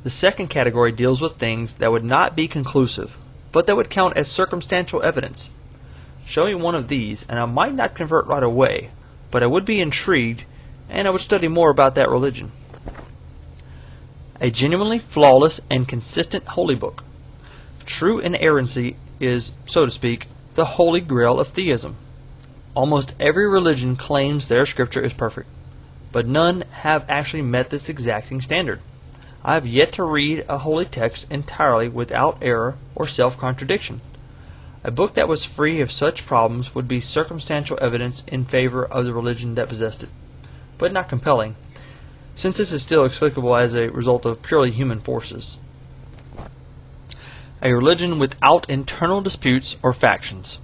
The second category deals with things that would not be conclusive, but that would count as circumstantial evidence. Show me one of these, and I might not convert right away, but I would be intrigued, and I would study more about that religion. A genuinely flawless and consistent holy book. True inerrancy is, so to speak, the holy grail of theism. Almost every religion claims their scripture is perfect, but none have actually met this exacting standard. I have yet to read a holy text entirely without error or self-contradiction. A book that was free of such problems would be circumstantial evidence in favor of the religion that possessed it, but not compelling, since this is still explicable as a result of purely human forces. A religion without internal disputes or factions.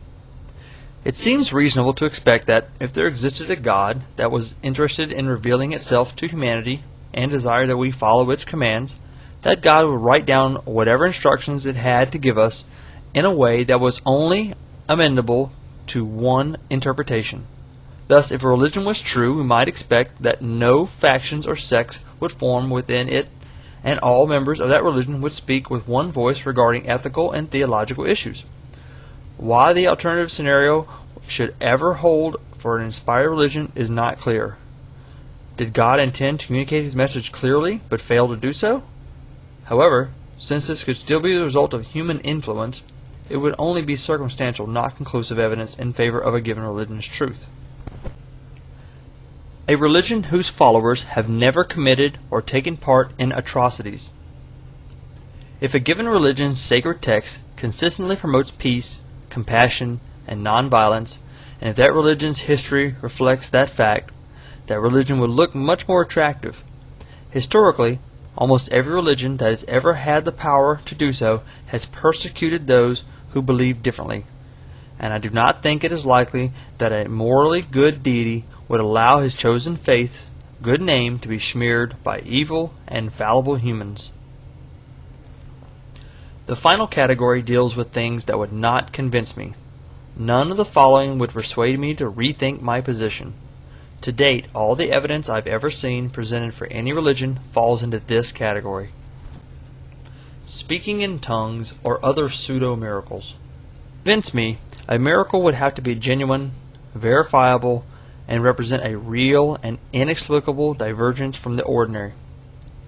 It seems reasonable to expect that if there existed a God that was interested in revealing itself to humanity and desired that we follow its commands, that God would write down whatever instructions it had to give us in a way that was only amendable to one interpretation. Thus, if a religion was true, we might expect that no factions or sects would form within it, and all members of that religion would speak with one voice regarding ethical and theological issues. Why the alternative scenario should ever hold for an inspired religion is not clear. Did God intend to communicate His message clearly, but fail to do so? However, since this could still be the result of human influence, it would only be circumstantial, not conclusive evidence in favor of a given religion's truth. A religion whose followers have never committed or taken part in atrocities. If a given religion's sacred text consistently promotes peace, compassion, and nonviolence, and if that religion's history reflects that fact, that religion would look much more attractive. Historically, almost every religion that has ever had the power to do so has persecuted those who believe differently, and I do not think it is likely that a morally good deity would allow his chosen faith's good name to be smeared by evil and fallible humans. The final category deals with things that would not convince me. None of the following would persuade me to rethink my position. To date, all the evidence I've ever seen presented for any religion falls into this category. Speaking in tongues or other pseudo-miracles. To convince me, a miracle would have to be genuine, verifiable, and represent a real and inexplicable divergence from the ordinary.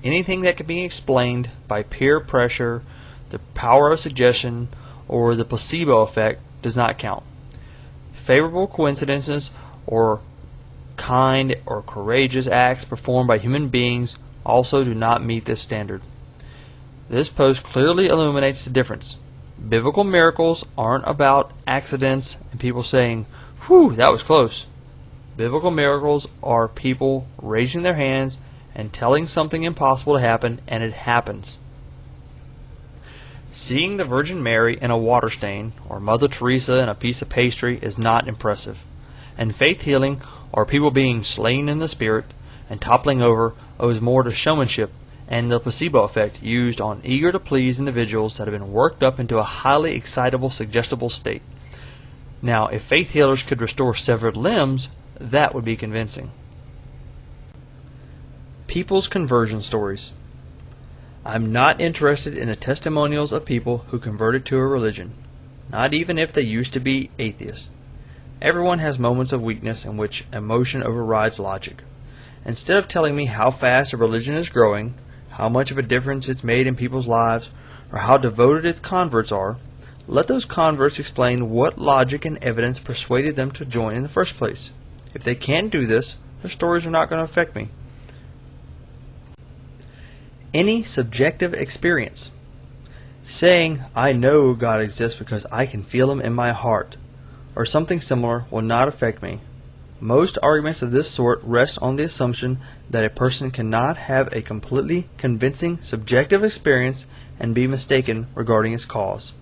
Anything that can be explained by peer pressure, the power of suggestion, or the placebo effect does not count. Favorable coincidences or kind or courageous acts performed by human beings also do not meet this standard. This post clearly illuminates the difference. Biblical miracles aren't about accidents and people saying, "Whew, that was close." Biblical miracles are people raising their hands and telling something impossible to happen, and it happens. Seeing the Virgin Mary in a water stain or Mother Teresa in a piece of pastry is not impressive, and faith healing or people being slain in the spirit and toppling over owes more to showmanship and the placebo effect used on eager-to-please individuals that have been worked up into a highly excitable, suggestible state. Now, if faith healers could restore severed limbs, that would be convincing. People's conversion stories. I'm not interested in the testimonials of people who converted to a religion, not even if they used to be atheists. Everyone has moments of weakness in which emotion overrides logic. Instead of telling me how fast a religion is growing, how much of a difference it's made in people's lives, or how devoted its converts are, let those converts explain what logic and evidence persuaded them to join in the first place. If they can't do this, their stories are not going to affect me. Any subjective experience. Saying, "I know God exists because I can feel Him in my heart," or something similar will not affect me. Most arguments of this sort rest on the assumption that a person cannot have a completely convincing subjective experience and be mistaken regarding its cause.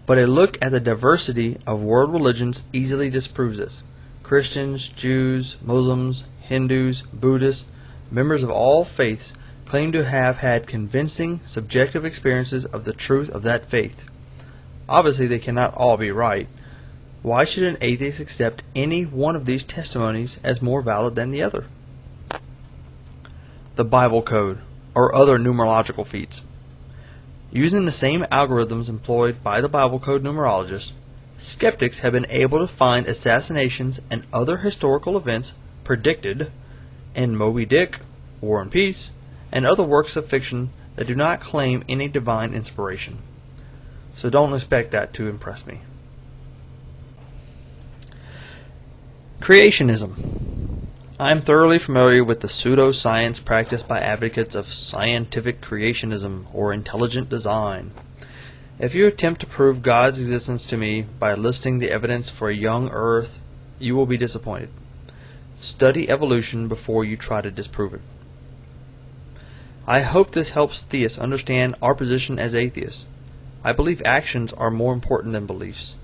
But a look at the diversity of world religions easily disproves this. Christians, Jews, Muslims, Hindus, Buddhists, members of all faiths claim to have had convincing subjective experiences of the truth of that faith. Obviously, they cannot all be right. Why should an atheist accept any one of these testimonies as more valid than the other? The Bible Code, or other numerological feats. Using the same algorithms employed by the Bible code numerologists, skeptics have been able to find assassinations and other historical events predicted in Moby Dick, War and Peace, and other works of fiction that do not claim any divine inspiration. So don't expect that to impress me. Creationism. I am thoroughly familiar with the pseudoscience practiced by advocates of scientific creationism or intelligent design. If you attempt to prove God's existence to me by listing the evidence for a young earth, you will be disappointed. Study evolution before you try to disprove it. I hope this helps theists understand our position as atheists. I believe actions are more important than beliefs.